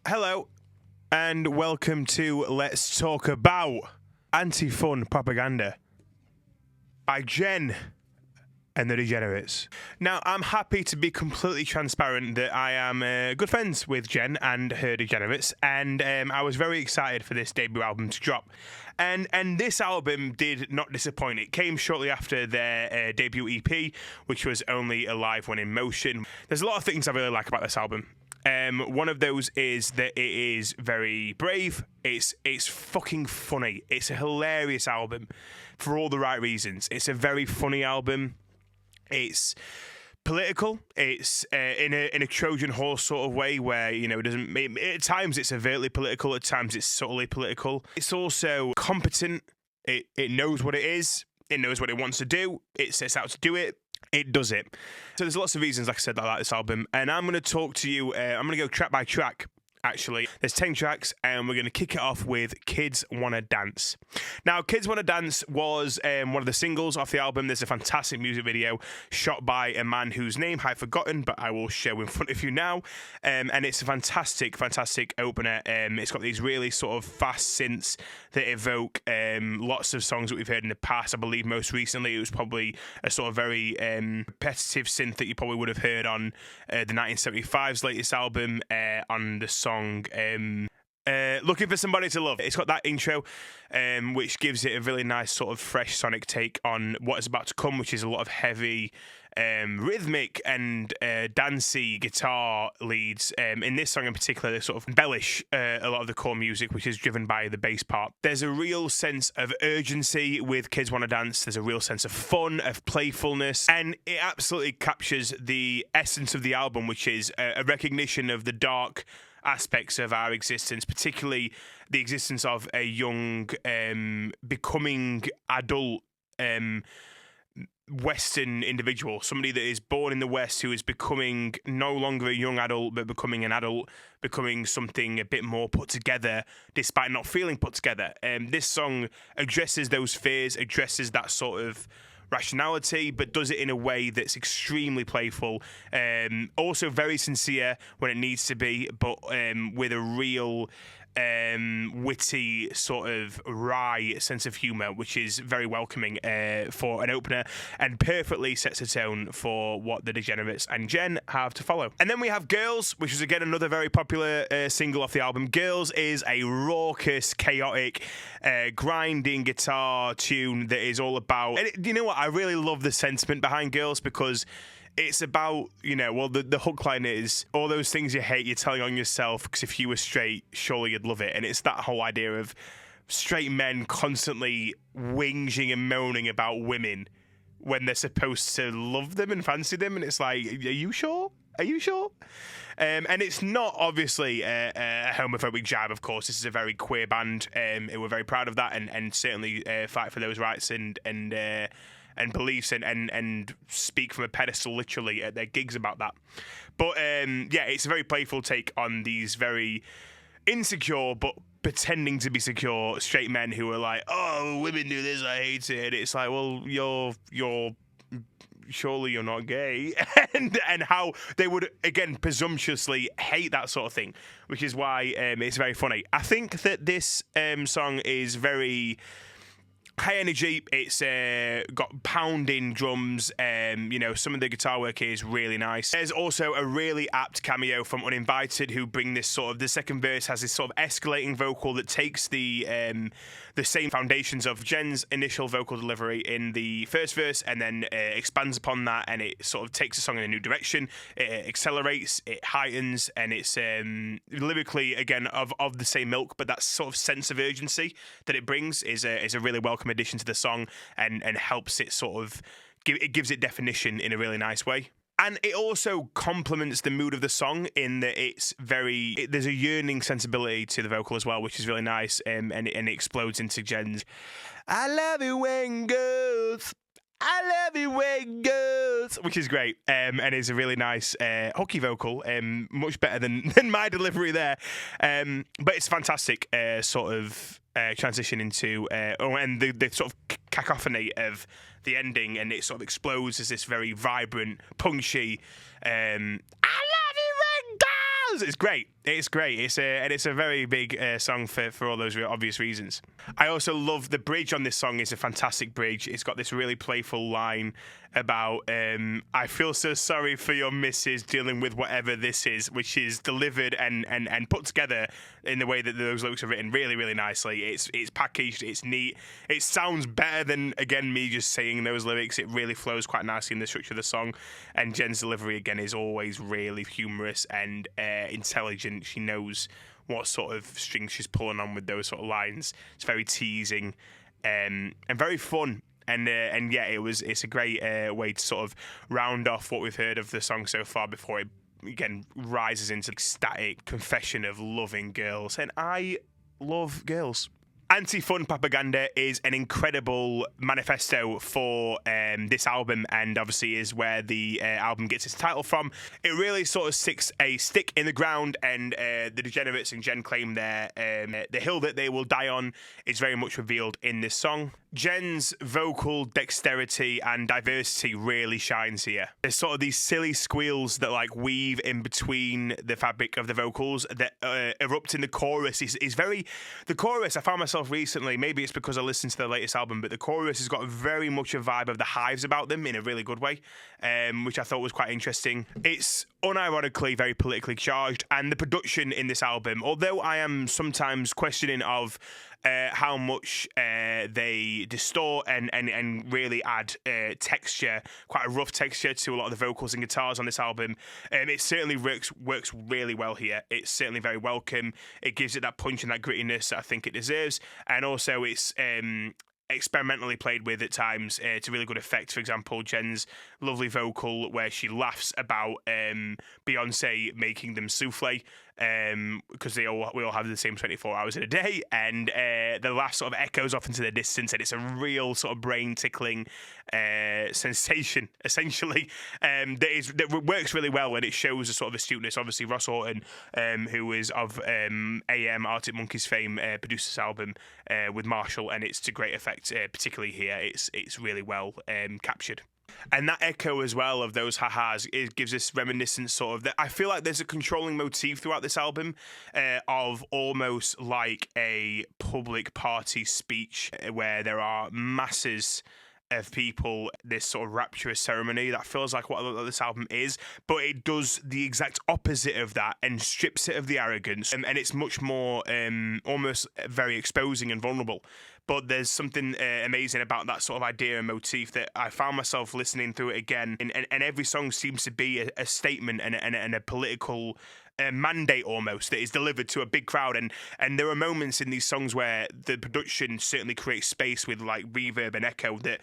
Hello, and welcome to Let's Talk About Anti-Fun Propaganda by Gen and The Degenerates. Now, I'm happy to be completely transparent that I am good friends with Gen and her Degenerates, and I was very excited for this debut album to drop. And this album did not disappoint. It came shortly after their debut EP, which was Only Alive When in Motion. There's a lot of things I really like about this album. One of those is that it is very brave. It's fucking funny. It's a hilarious album for all the right reasons. It's a very funny album. It's political. It's in a Trojan horse sort of way where, you know, at times it's overtly political, at times it's subtly political. It's also competent. It knows what it is. It knows what it wants to do. It sets out to do it. It does it. So there's lots of reasons, like I said, that I like this album. And I'm going to talk to you, I'm going to go track by track, actually. There's 10 tracks, and we're going to kick it off with Kids Wanna Dance. Now, Kids Wanna Dance was one of the singles off the album. There's a fantastic music video shot by a man whose name I've forgotten, but I will show in front of you now. And it's a fantastic, fantastic opener. It's got these really sort of fast synths that evoke lots of songs that we've heard in the past. I believe most recently it was probably a sort of very repetitive synth that you probably would have heard on the 1975's latest album, on the song Looking for Somebody to Love. It's got that intro, which gives it a really nice sort of fresh sonic take on what is about to come, which is a lot of heavy rhythmic and dancey guitar leads. In this song in particular, they sort of embellish a lot of the core music, which is driven by the bass part. There's a real sense of urgency with Kids Wanna Dance. There's a real sense of fun, of playfulness, and it absolutely captures the essence of the album, which is a recognition of the dark aspects of our existence, particularly the existence of a young, becoming adult Western individual, somebody that is born in the West who is becoming no longer a young adult, but becoming an adult, becoming something a bit more put together, despite not feeling put together. This song addresses those fears, addresses that sort of rationality, but does it in a way that's extremely playful, also very sincere when it needs to be, but with a real witty sort of wry sense of humour, which is very welcoming for an opener and perfectly sets a tone for what the Degenerates and Gen have to follow. And then we have Girls, which is again another very popular single off the album. Girls is a raucous, chaotic, grinding guitar tune that is all about, and you know what, I really love the sentiment behind Girls, because it's about, you know, well, the hook line is, all those things you hate, you're telling on yourself, because if you were straight, surely you'd love it. And it's that whole idea of straight men constantly whinging and moaning about women when they're supposed to love them and fancy them. And it's like, are you sure? Are you sure? And it's not obviously a homophobic jibe, of course. This is a very queer band. We're very proud of that, and certainly fight for those rights and beliefs and speak from a pedestal literally at their gigs about that. But yeah, it's a very playful take on these very insecure but pretending to be secure straight men who are like, oh, women do this, I hate it. It's like, well, you're surely you're not gay. and how they would, again, presumptuously hate that sort of thing, which is why it's very funny. I think that this song is very high energy. It's got pounding drums. You know, some of the guitar work here is really nice. There's also a really apt cameo from Uninvited, who bring this sort of, the second verse has this sort of escalating vocal that takes the same foundations of Jen's initial vocal delivery in the first verse, and then expands upon that, and it sort of takes the song in a new direction. It accelerates, it heightens, and it's lyrically, again, of the same milk, but that sort of sense of urgency that it brings is a really welcome addition to the song, and helps it sort of gives it definition in a really nice way. And it also complements the mood of the song in that there's a yearning sensibility to the vocal as well, which is really nice, and it explodes into Jen's I love it when girls, I love it when girls, which is great, and it's a really nice hooky vocal, much better than my delivery there, but it's fantastic sort of transition into and the sort of cacophony of the ending, and it sort of explodes as this very vibrant, punchy I love you when girls. It's great. It's great. It's a very big song for all those obvious reasons. I also love the bridge on this song. It's a fantastic bridge. It's got this really playful line about I feel so sorry for your missus dealing with whatever this is, which is delivered and put together in the way that those lyrics are written really, really nicely. It's packaged, it's neat. It sounds better than, again, me just saying those lyrics. It really flows quite nicely in the structure of the song. And Jen's delivery, again, is always really humorous and intelligent. She knows what sort of strings she's pulling on with those sort of lines. It's very teasing and very fun. And yeah, it's a great way to sort of round off what we've heard of the song so far before it again rises into ecstatic confession of loving girls. And I love girls. Anti-Fun Propaganda is an incredible manifesto for this album, and obviously is where the album gets its title from. It really sort of sticks a stick in the ground, and the Degenerates and Gen claim the hill that they will die on is very much revealed in this song. Jen's vocal dexterity and diversity really shines here. There's sort of these silly squeals that like weave in between the fabric of the vocals that erupt in the chorus. The chorus, I found myself recently, maybe it's because I listened to the latest album, but the chorus has got very much a vibe of the Hives about them in a really good way, which I thought was quite interesting. It's unironically very politically charged, and the production in this album, although I am sometimes questioning of how much they distort and really add texture, quite a rough texture to a lot of the vocals and guitars on this album. It certainly works really well here. It's certainly very welcome. It gives it that punch and that grittiness that I think it deserves. And also it's experimentally played with at times to really good effect. For example, Jen's lovely vocal where she laughs about Beyonce making them souffle, because we all have the same 24 hours in a day, and the laugh sort of echoes off into the distance, and it's a real sort of brain tickling sensation essentially, that works really well, and it shows a sort of astuteness. Obviously Ross Orton, who is of AM Arctic Monkeys fame, produced this album with Marshall, and it's to great effect, particularly here. It's really well captured. And that echo as well of those ha-has, it gives this reminiscent sort of that. I feel like there's a controlling motif throughout this album of almost like a public party speech where there are masses of people, this sort of rapturous ceremony. That feels like what this album is, but it does the exact opposite of that and strips it of the arrogance, and it's much more almost very exposing and vulnerable. But there's something amazing about that sort of idea and motif that I found myself listening through it again, and every song seems to be a statement and a political mandate almost that is delivered to a big crowd, and there are moments in these songs where the production certainly creates space with like reverb and echo that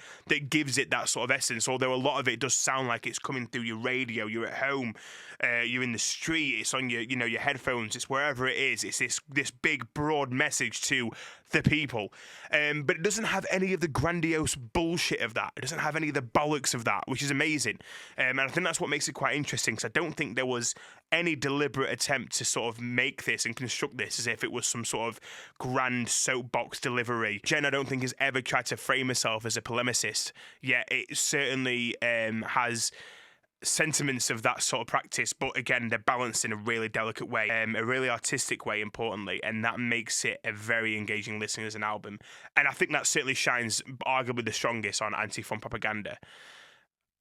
gives it that sort of essence, although a lot of it does sound like it's coming through your radio, you're at home, you're in the street, it's on your headphones, it's wherever it is, it's this big broad message to the people, but it doesn't have any of the grandiose bullshit of that. It doesn't have any of the bollocks of that, which is amazing, and I think that's what makes it quite interesting, because I don't think there was any deliberate attempt to sort of make this and construct this as if it was some sort of grand soapbox delivery. Jen, I don't think, has ever tried to frame herself as a polemicist, yet it certainly has sentiments of that sort of practice, but again, they're balanced in a really delicate way, a really artistic way, importantly, and that makes it a very engaging listen as an album. And I think that certainly shines arguably the strongest on Anti-Fun Propaganda.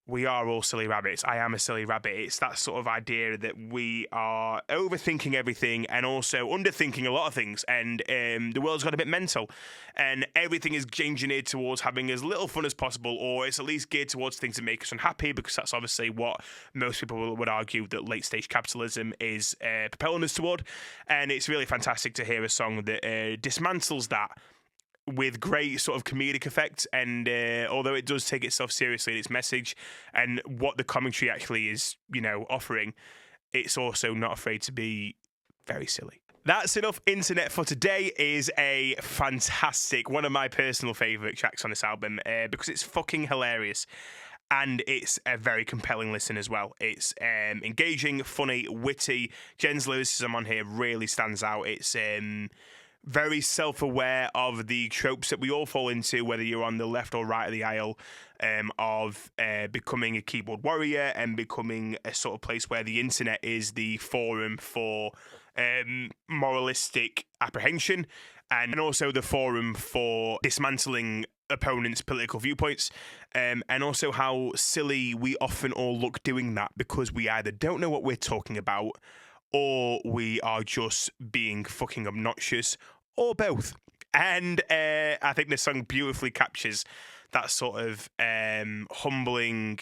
We are all silly rabbits. I am a silly rabbit. It's that sort of idea that we are overthinking everything and also underthinking a lot of things, and the world's got a bit mental, and everything is engineered towards having as little fun as possible, or it's at least geared towards things that make us unhappy, because that's obviously what most people would argue that late-stage capitalism is propelling us toward. And it's really fantastic to hear a song that dismantles that with great sort of comedic effect, and although it does take itself seriously in its message and what the commentary actually is, offering, it's also not afraid to be very silly. That's enough internet for today. Is a fantastic, one of my personal favourite tracks on this album, because it's fucking hilarious. And it's a very compelling listen as well. It's engaging, funny, witty. Jen's lyricism on here really stands out. It's very self-aware of the tropes that we all fall into, whether you're on the left or right of the aisle, of becoming a keyboard warrior and becoming a sort of place where the internet is the forum for moralistic apprehension, and also the forum for dismantling opponents' political viewpoints, and also how silly we often all look doing that because we either don't know what we're talking about or we are just being fucking obnoxious, or both. And I think this song beautifully captures that sort of humbling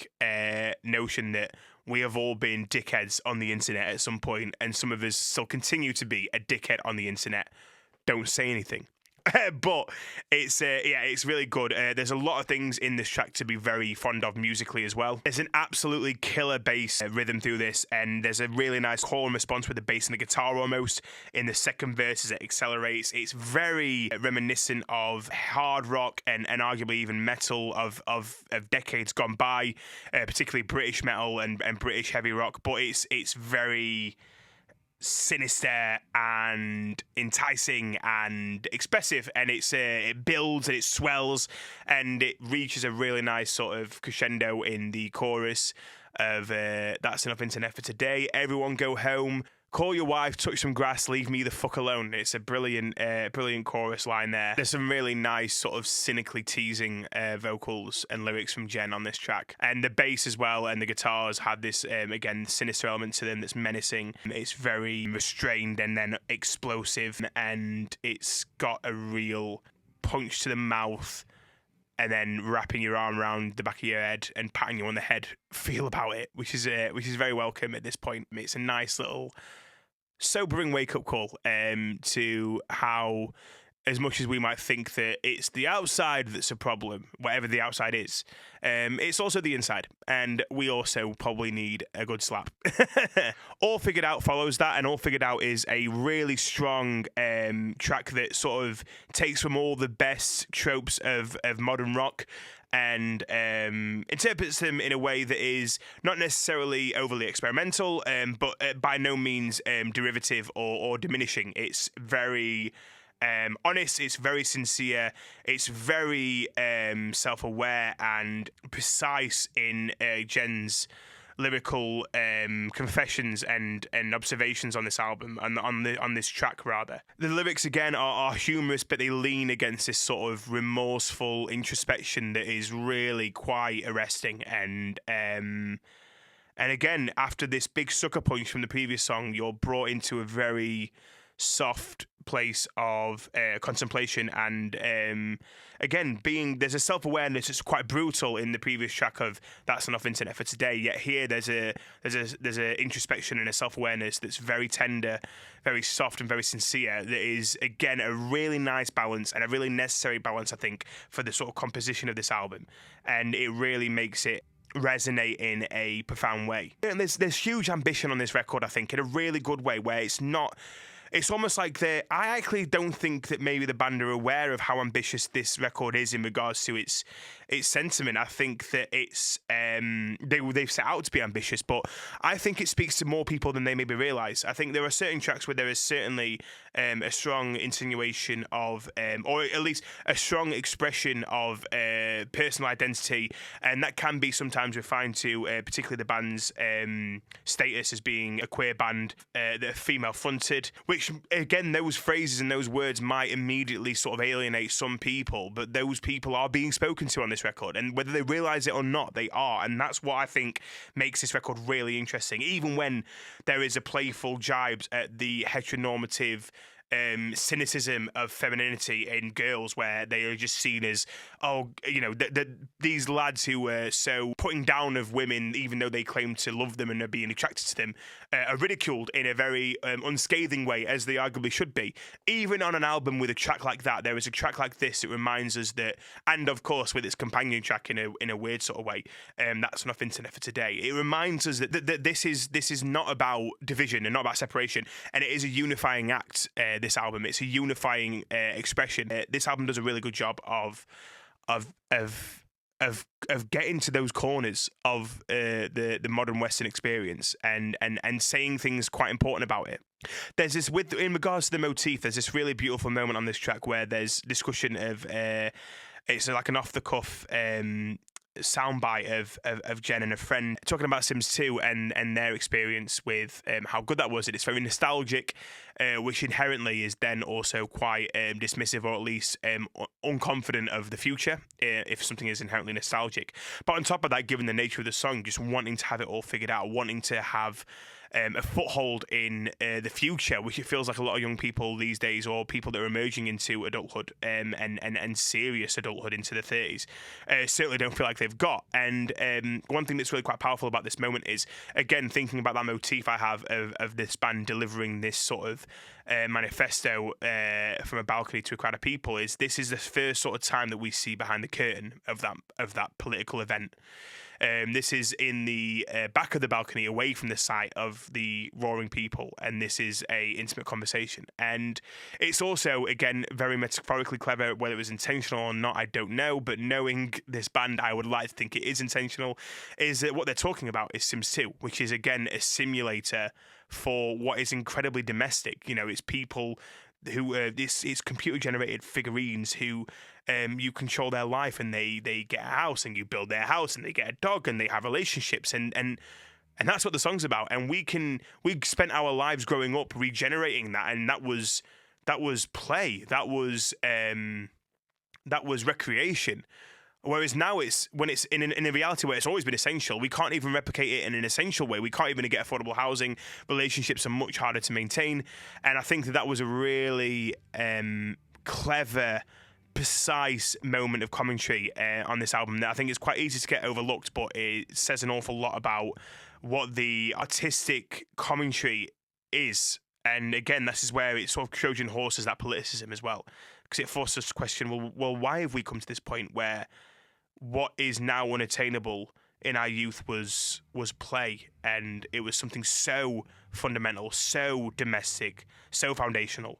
notion that we have all been dickheads on the internet at some point, and some of us still continue to be a dickhead on the internet. Don't say anything. But it's really good. There's a lot of things in this track to be very fond of musically as well. There's an absolutely killer bass rhythm through this, and there's a really nice call and response with the bass and the guitar almost in the second verse as it accelerates. It's very reminiscent of hard rock and arguably even metal of decades gone by, particularly British metal and British heavy rock. But it's very sinister and enticing and expressive, and it builds and it swells and it reaches a really nice sort of crescendo in the chorus of that's enough internet for today, everyone go home, call your wife, touch some grass, leave me the fuck alone. It's a brilliant chorus line there. There's some really nice sort of cynically teasing vocals and lyrics from Gen on this track. And the bass as well and the guitars have this, again, sinister element to them that's menacing. It's very restrained and then explosive, and it's got a real punch to the mouth and then wrapping your arm around the back of your head and patting you on the head feel about it, which is very welcome at this point. It's a nice little sobering wake-up call to how, as much as we might think that it's the outside that's a problem, whatever the outside is, it's also the inside, and we also probably need a good slap. All Figured Out follows that, and All Figured Out is a really strong track that sort of takes from all the best tropes of modern rock and interprets them in a way that is not necessarily overly experimental, but by no means derivative or diminishing. It's very honest, it's very sincere, it's very self-aware and precise in Jen's lyrical confessions and observations on this album, on this track rather. The lyrics again are humorous, but they lean against this sort of remorseful introspection that is really quite arresting. And again, after this big sucker punch from the previous song, you're brought into a very soft place of contemplation and again there's a self-awareness that's quite brutal in the previous track of That's Enough Internet for Today, yet here there's a introspection and a self-awareness that's very tender, very soft and very sincere, that is again a really nice balance and a really necessary balance, I think, for the sort of composition of this album, and it really makes it resonate in a profound way. And there's huge ambition on this record, I think, in a really good way, where it's almost like I actually don't think that maybe the band are aware of how ambitious this record is in regards to its sentiment. I think that it's they've set out to be ambitious, but I think it speaks to more people than they maybe realise. I think there are certain tracks where there is certainly a strong insinuation of, or at least a strong expression of personal identity, and that can be sometimes refined to particularly the band's status as being a queer band that are female fronted, which again those phrases and those words might immediately sort of alienate some people, but those people are being spoken to on this record, and whether they realise it or not, they are, and that's what I think makes this record really interesting, even when there is a playful jibes at the heteronormative cynicism of femininity in girls, where they are just seen as, these lads who were so putting down of women, even though they claim to love them and are being attracted to them, are ridiculed in a very unscathing way, as they arguably should be. Even on an album with a track like that, there is a track like this that reminds us that, and of course with its companion track in a weird sort of way, That's Enough Internet for Today, it reminds us that this is not about division and not about separation, and it is a unifying act. This album, it's a unifying expression. This album does a really good job of getting to those corners of the modern Western experience and saying things quite important about it. There's this, in regards to the motif, there's this really beautiful moment on this track where there's discussion of it's like an off the cuff soundbite of Jen and a friend talking about Sims 2 and their experience with how good that was. And it's very nostalgic, which inherently is then also quite dismissive, or at least unconfident of the future, if something is inherently nostalgic. But on top of that, given the nature of the song, just wanting to have it all figured out, wanting to have a foothold in the future, which it feels like a lot of young people these days, or people that are emerging into adulthood and serious adulthood into the 30s, certainly don't feel like they've got. And one thing that's really quite powerful about this moment is, again, thinking about that motif I have of this band delivering this sort of manifesto from a balcony to a crowd of people, is this is the first sort of time that we see behind the curtain of that political event. This is in the back of the balcony, away from the sight of the roaring people, and this is a intimate conversation. And it's also, again, very metaphorically clever. Whether it was intentional or not, I don't know, but knowing this band, I would like to think it is intentional. Is that what they're talking about is Sims 2, which is, again, a simulator for what is incredibly domestic. You know, it's people who it's computer generated figurines who you control their life, and they get a house, and you build their house, and they get a dog, and they have relationships, and that's what the song's about. And we spent our lives growing up regenerating that, and that was play, that was recreation. Whereas now when it's in a reality where it's always been essential, we can't even replicate it in an essential way. We can't even get affordable housing. Relationships are much harder to maintain. And I think that was a really clever, precise moment of commentary on this album that I think is quite easy to get overlooked, but it says an awful lot about what the artistic commentary is. And again, this is where it sort of Trojan horses that politicism as well, because it forces us to question, well, why have we come to this point where what is now unattainable in our youth was play, and it was something so fundamental, so domestic, so foundational,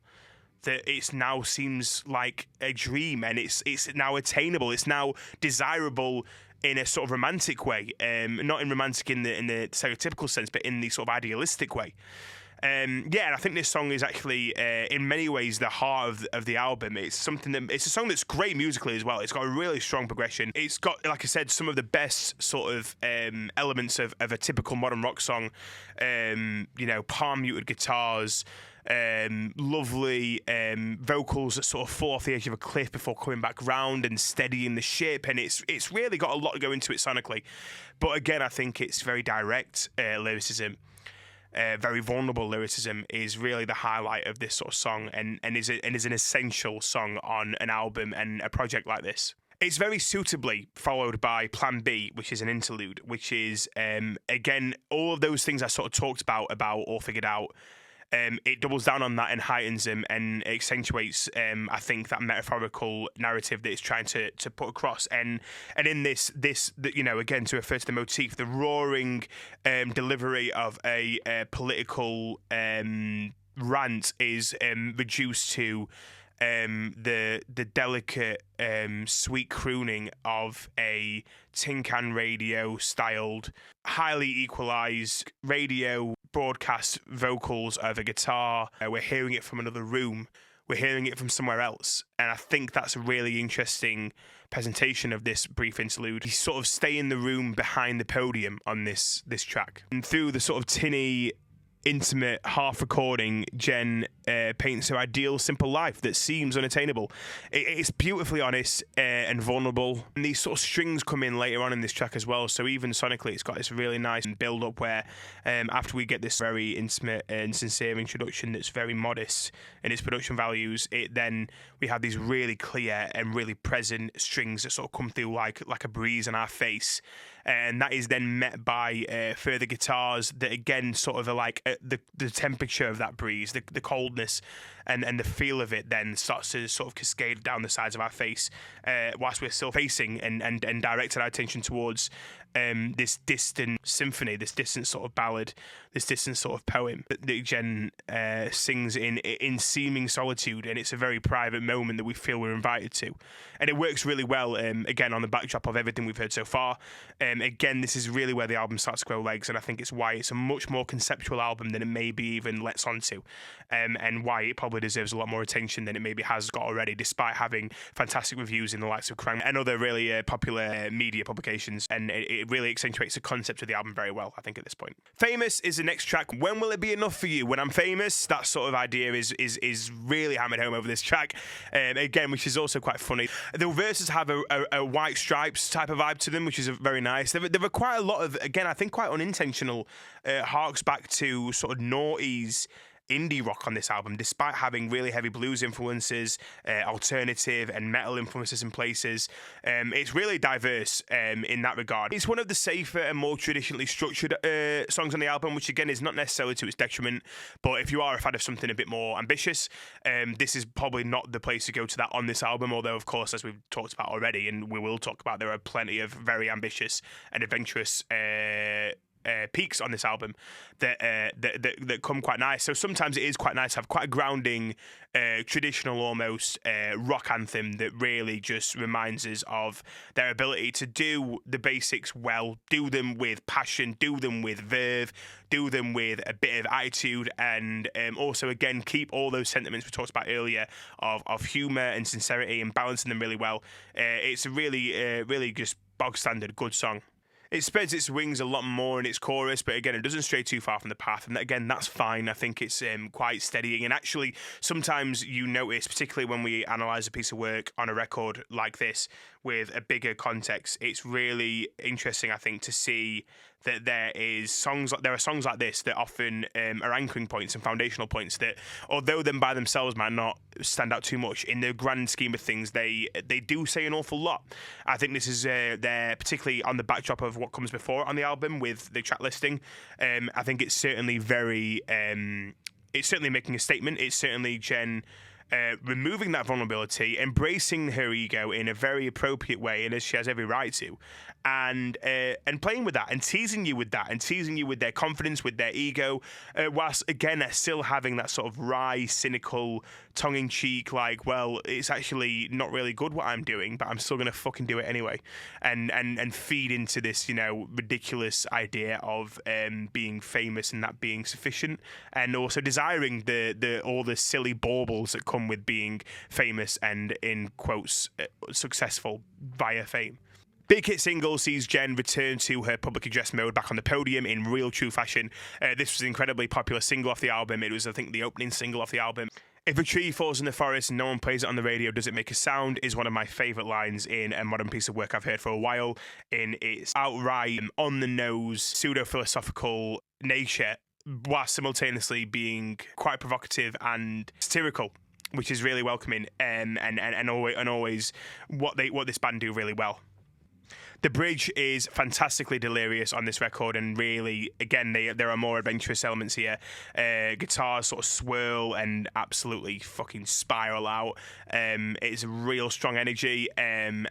that it now seems like a dream, and it's now attainable, it's now desirable in a sort of romantic way, not in romantic in the stereotypical sense, but in the sort of idealistic way. And I think this song is actually, in many ways, the heart of the album. It's a song that's great musically as well. It's got a really strong progression. It's got, like I said, some of the best sort of elements of a typical modern rock song. Palm muted guitars, lovely vocals that sort of fall off the edge of a cliff before coming back round and steadying the ship, and it's really got a lot to go into it sonically. But again, I think it's very direct lyricism. Very vulnerable lyricism is really the highlight of this sort of song, and is an essential song on an album and a project like this. It's very suitably followed by Plan B, which is an interlude, which is, again, all of those things I sort of talked about or figured out. It doubles down on that and heightens them and accentuates, I think, that metaphorical narrative that it's trying to put across. And in this, again, to refer to the motif, the roaring delivery of a political rant is reduced to the delicate, sweet crooning of a tin can radio styled, highly equalized radio broadcast vocals of a guitar. We're hearing it from another room. We're hearing it from somewhere else. And I think that's a really interesting presentation of this brief interlude. You sort of stay in the room behind the podium on this track. And through the sort of tinny, intimate half recording, Jen paints her ideal simple life that seems unattainable. It's beautifully honest and vulnerable, and these sort of strings come in later on in this track as well, so even sonically it's got this really nice build up where after we get this very intimate and sincere introduction that's very modest in its production values, then we have these really clear and really present strings that sort of come through like a breeze on our face. And that is then met by further guitars that again sort of are like the temperature of that breeze, the coldness and the feel of it then starts to sort of cascade down the sides of our face whilst we're still facing and directing our attention towards this distant symphony, this distant sort of ballad, this distant sort of poem that Jen sings in seeming solitude, and it's a very private moment that we feel we're invited to. And it works really well, again, on the backdrop of everything we've heard so far. Again, this is really where the album starts to grow legs, and I think it's why it's a much more conceptual album than it maybe even lets on to, and why it probably deserves a lot more attention than it maybe has got already, despite having fantastic reviews in the likes of Crank and other really popular media publications. And it really accentuates the concept of the album very well, I think, at this point. Famous is the next track. When will it be enough for you? When I'm famous, that sort of idea is really hammered home over this track. Again, which is also quite funny. The verses have a white stripes type of vibe to them, which is very nice. There were quite a lot of, again, I think quite unintentional harks back to sort of noughties indie rock on this album, despite having really heavy blues influences, alternative and metal influences in places. It's really diverse in that regard. It's one of the safer and more traditionally structured songs on the album, which again is not necessarily to its detriment, but if you are a fan of something a bit more ambitious, this is probably not the place to go to that on this album, although of course, as we've talked about already, and we will talk about, there are plenty of very ambitious and adventurous peaks on this album that come quite nice. So sometimes it is quite nice to have quite a grounding, traditional almost rock anthem that really just reminds us of their ability to do the basics well, do them with passion, do them with verve, do them with a bit of attitude, and also again keep all those sentiments we talked about earlier of humour and sincerity and balancing them really well. It's a really just bog standard good song. It spreads its wings a lot more in its chorus, but again, it doesn't stray too far from the path. And again, that's fine. I think it's quite steadying. And actually, sometimes you notice, particularly when we analyse a piece of work on a record like this with a bigger context, it's really interesting, I think, to see that there are songs like this that often are anchoring points and foundational points that, although them by themselves might not stand out too much, in the grand scheme of things, they do say an awful lot. I think this is there, particularly on the backdrop of what comes before on the album with the track listing. I think it's certainly it's certainly making a statement. It's certainly Gen removing that vulnerability, embracing her ego in a very appropriate way, and as she has every right to, and playing with that and teasing you with that and teasing you with their confidence, with their ego, whilst again still having that sort of wry, cynical, tongue-in-cheek, like, well, it's actually not really good what I'm doing, but I'm still gonna fucking do it anyway, and feed into this, ridiculous idea of being famous and that being sufficient, and also desiring the all the silly baubles that come with being famous and, in quotes, successful via fame. Big hit single sees Gen return to her public address mode back on the podium in real true fashion. This was an incredibly popular single off the album. It was, I think, the opening single off the album. If a tree falls in the forest and no one plays it on the radio, does it make a sound? Is one of my favourite lines in a modern piece of work I've heard for a while, in its outright, on-the-nose, pseudo-philosophical nature, while simultaneously being quite provocative and satirical, which is really welcoming, and always what this band do really well. The bridge is fantastically delirious on this record, and really, again, there are more adventurous elements here. Guitars sort of swirl and absolutely fucking spiral out. It's a real strong energy, and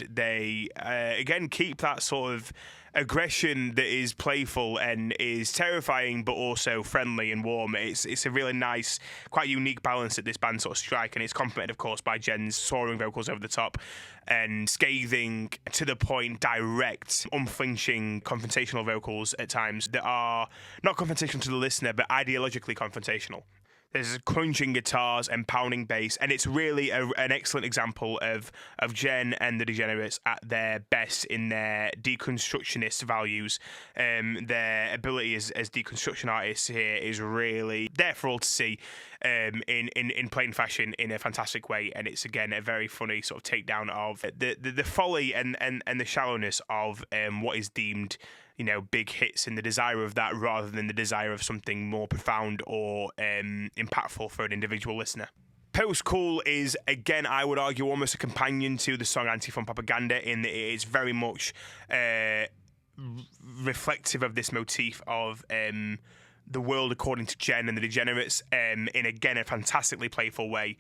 they, again, keep that sort of aggression that is playful and is terrifying, but also friendly and warm. It's a really nice, quite unique balance that this band sort of strike, and it's complemented, of course, by Jen's soaring vocals over the top and scathing, to the point, direct, unflinching, confrontational vocals at times that are not confrontational to the listener, but ideologically confrontational. There's crunching guitars and pounding bass, and it's really an excellent example of Gen and the Degenerates at their best in their deconstructionist values. Their ability as deconstruction artists here is really there for all to see, in plain fashion, in a fantastic way. And it's, again, a very funny sort of takedown of the folly and the shallowness of what is deemed, big hits, and the desire of that rather than the desire of something more profound or impactful for an individual listener. Post Cool is, again, I would argue, almost a companion to the song Anti-Fun Propaganda, in that it is very much reflective of this motif of the world according to Gen and the Degenerates in, again, a fantastically playful way.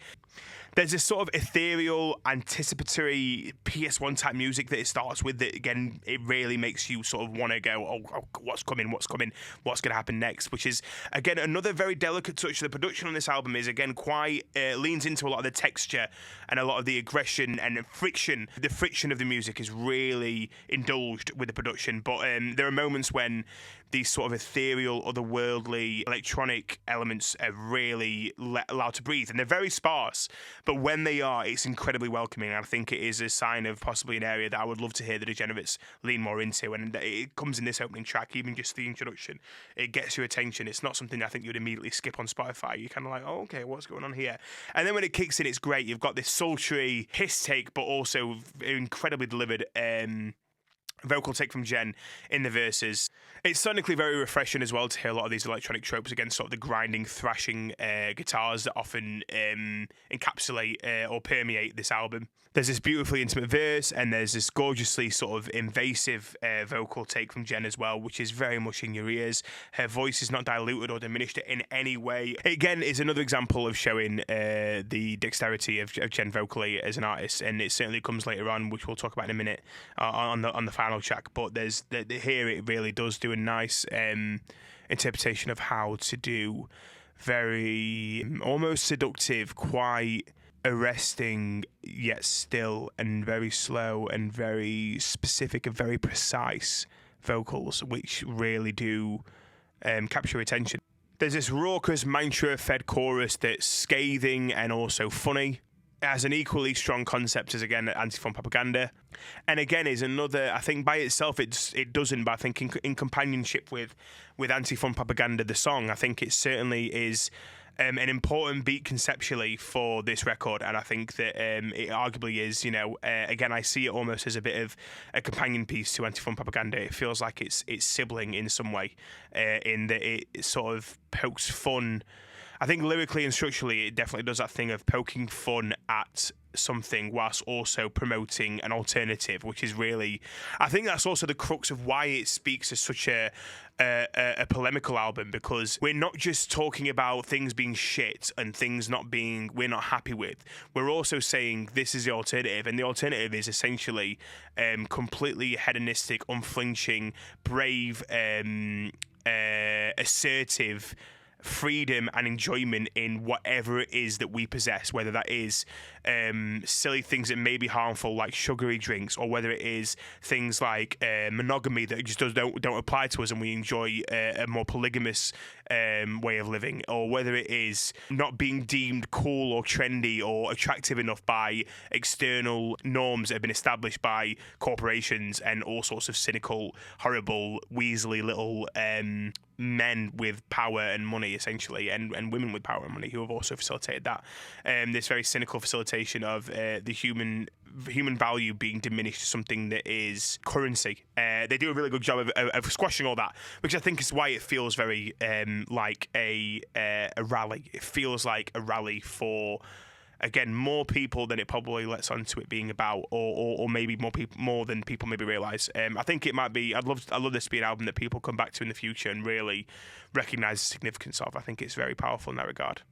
There's this sort of ethereal, anticipatory PS1 type music that it starts with that, again, it really makes you sort of want to go, oh, what's coming, what's going to happen next, which is, again, another very delicate touch. The production on this album is, again, quite, leans into a lot of the texture and a lot of the aggression and friction. The friction of the music is really indulged with the production, but there are moments when these sort of ethereal, otherworldly electronic elements are really allowed to breathe, and they're very sparse, but when they are, it's incredibly welcoming. And I think it is a sign of possibly an area that I would love to hear the Degenerates lean more into, and it comes in this opening track. Even just the introduction, it gets your attention. It's not something I think you'd immediately skip on Spotify. You're kind of like, oh, okay, what's going on here? And then when it kicks in, it's great. You've got this sultry hiss take, but also incredibly delivered vocal take from Gen in the verses. It's sonically very refreshing as well to hear a lot of these electronic tropes against sort of the grinding, thrashing guitars that often encapsulate or permeate this album. There's this beautifully intimate verse, and there's this gorgeously sort of invasive vocal take from Gen as well, which is very much in your ears. Her voice is not diluted or diminished in any way. It, again, is another example of showing the dexterity of Gen vocally as an artist, and it certainly comes later on, which we'll talk about in a minute on the final track. But there's here it really does do a nice interpretation of how to do very almost seductive, quite arresting yet still, and very slow and very specific and very precise vocals, which really do capture attention. There's this raucous mantra-fed chorus that's scathing and also funny. It has an equally strong concept as, again, anti-fun propaganda. And again, is another, I think by itself it doesn't, but I think in companionship with anti-fun propaganda, the song, I think it certainly is an important beat conceptually for this record, and I think that it arguably is, again, I see it almost as a bit of a companion piece to Anti-Fun Propaganda. It feels like it's sibling in some way, in that it sort of pokes fun. I think lyrically and structurally, it definitely does that thing of poking fun at something whilst also promoting an alternative, which is really, I think that's also the crux of why it speaks as such a polemical album, because we're not just talking about things being shit and things we're not happy with. We're also saying this is the alternative, and the alternative is essentially completely hedonistic, unflinching, brave, assertive freedom and enjoyment in whatever it is that we possess, whether that is silly things that may be harmful like sugary drinks, or whether it is things like monogamy that just don't apply to us and we enjoy a more polygamous way of living, or whether it is not being deemed cool or trendy or attractive enough by external norms that have been established by corporations and all sorts of cynical, horrible, weaselly little men with power and money, essentially, and women with power and money who have also facilitated that. This very cynical facilitation of the human value being diminished to something that is currency. They do a really good job of squashing all that, which I think is why it feels very like a rally. It feels like a rally for, again, more people than it probably lets onto it being about, or maybe more than people maybe realise. I think it might be. I'd love this to be an album that people come back to in the future and really recognise the significance of. I think it's very powerful in that regard.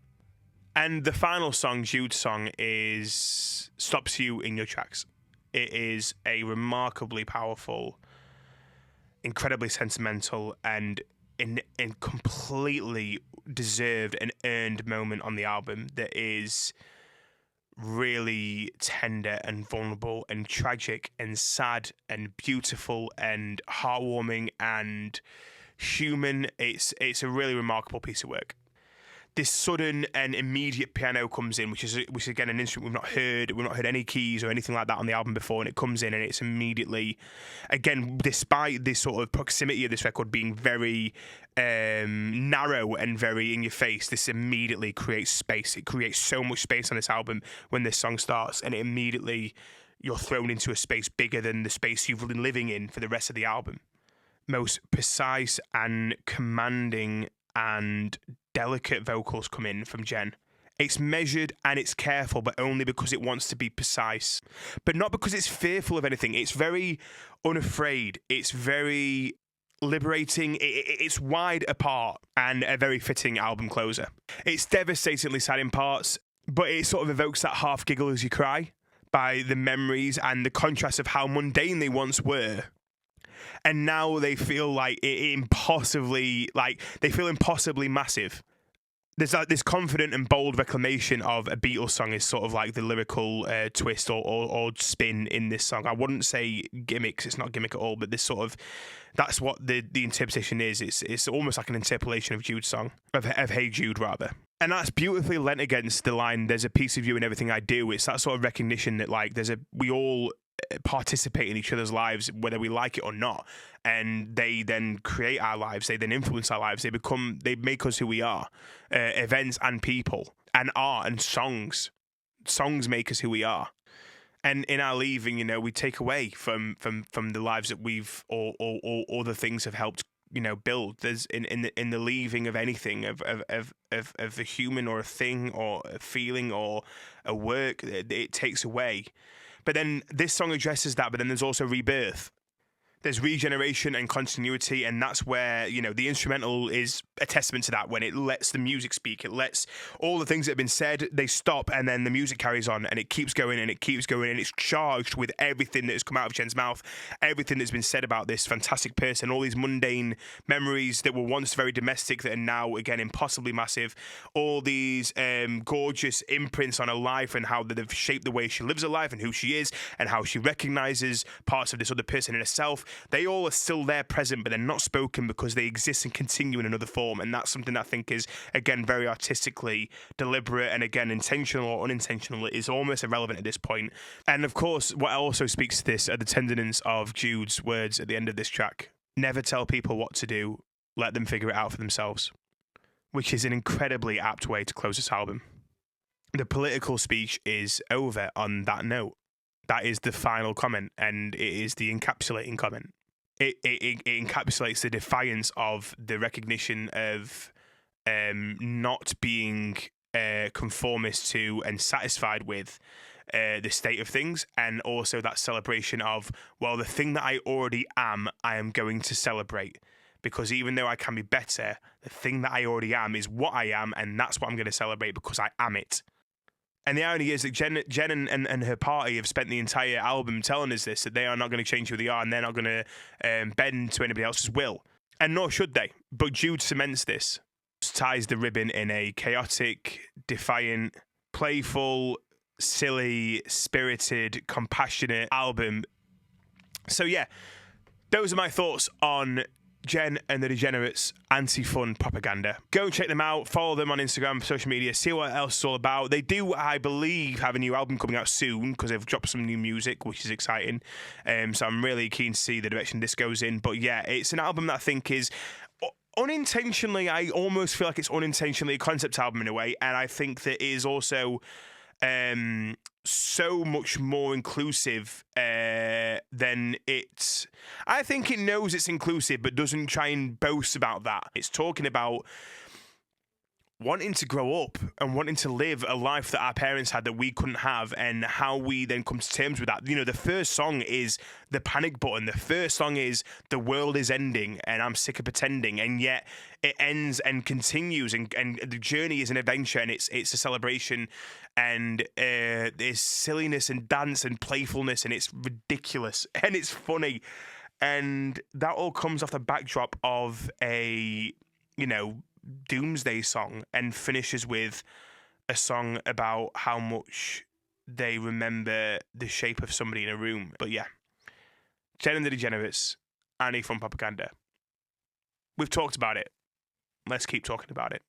And the final song, Jude's song, stops you in your tracks. It is a remarkably powerful, incredibly sentimental, and in completely deserved and earned moment on the album that is really tender and vulnerable and tragic and sad and beautiful and heartwarming and human. It's a really remarkable piece of work. This sudden and immediate piano comes in, which is again an instrument we've not heard. We've not heard any keys or anything like that on the album before, and it comes in and it's immediately, again, despite this sort of proximity of this record being very narrow and very in your face, this immediately creates space. It creates so much space on this album when this song starts, and immediately you're thrown into a space bigger than the space you've been living in for the rest of the album. Most precise and commanding and delicate vocals come in from Gen. It's measured and it's careful, but only because it wants to be precise. But not because it's fearful of anything. It's very unafraid. It's very liberating. It's wide apart and a very fitting album closer. It's devastatingly sad in parts, but it sort of evokes that half giggle as you cry by the memories and the contrast of how mundane they once were. And now they feel like impossibly massive. There's like this confident and bold reclamation of a Beatles song is sort of like the lyrical twist or spin in this song. I wouldn't say gimmicks, it's not gimmick at all, but this sort of, that's what the interpretation is. It's almost like an interpolation of Jude's song, of Hey Jude rather. And that's beautifully lent against the line, there's a piece of you in everything I do. It's that sort of recognition that like we all participate in each other's lives, whether we like it or not, and they then create our lives, they then influence our lives, they make us who we are. Events and people and art and songs make us who we are, and in our leaving, you know, we take away from the lives that we've or the things have helped, you know, build. There's in the leaving of anything, of a human or a thing or a feeling or a work, it takes away. But then this song addresses that, but then there's also rebirth. There's regeneration and continuity, and that's where, you know, the instrumental is a testament to that. When it lets the music speak, it lets all the things that have been said, they stop, and then the music carries on, and it keeps going, and it keeps going, and it's charged with everything that has come out of Jen's mouth, everything that's been said about this fantastic person, all these mundane memories that were once very domestic that are now, again, impossibly massive, all these gorgeous imprints on her life and how they've shaped the way she lives her life and who she is and how she recognizes parts of this other person in herself. They all are still there present, but they're not spoken because they exist and continue in another form. And that's something that I think is, again, very artistically deliberate, and again, intentional or unintentional. It is almost irrelevant at this point. And of course, what also speaks to this are the tenderness of Jude's words at the end of this track. Never tell people what to do, let them figure it out for themselves. Which is an incredibly apt way to close this album. The political speech is over on that note. That is the final comment, and it is the encapsulating comment. It encapsulates the defiance of the recognition of not being conformist to and satisfied with the state of things, and also that celebration of, well, the thing that I already am, I am going to celebrate. Because even though I can be better, the thing that I already am is what I am, and that's what I'm going to celebrate because I am it. And the irony is that Jen and her party have spent the entire album telling us this, that they are not going to change who they are and they're not going to bend to anybody else's will. And nor should they. But Jude cements this, ties the ribbon in a chaotic, defiant, playful, silly, spirited, compassionate album. So yeah, those are my thoughts on Gen and the Degenerates anti-fun propaganda. Go and check them out, follow them on Instagram, social media, see what else it's all about. They do, I believe, have a new album coming out soon because they've dropped some new music, which is exciting. So I'm really keen to see the direction this goes in. But yeah, it's an album that I think is unintentionally, I almost feel like it's unintentionally a concept album in a way, and I think that it is also so much more inclusive than it's... I think it knows it's inclusive but doesn't try and boast about that. It's talking about wanting to grow up and wanting to live a life that our parents had that we couldn't have, and how we then come to terms with that. You know, the first song is the panic button. The first song is the world is ending and I'm sick of pretending, and yet it ends and continues, and the journey is an adventure, and it's a celebration, and there's silliness and dance and playfulness, and it's ridiculous and it's funny, and that all comes off the backdrop of a, you know, doomsday song, and finishes with a song about how much they remember the shape of somebody in a room. But yeah, Gen and the Degenerates, anti-fun propaganda. We've talked about it. Let's keep talking about it.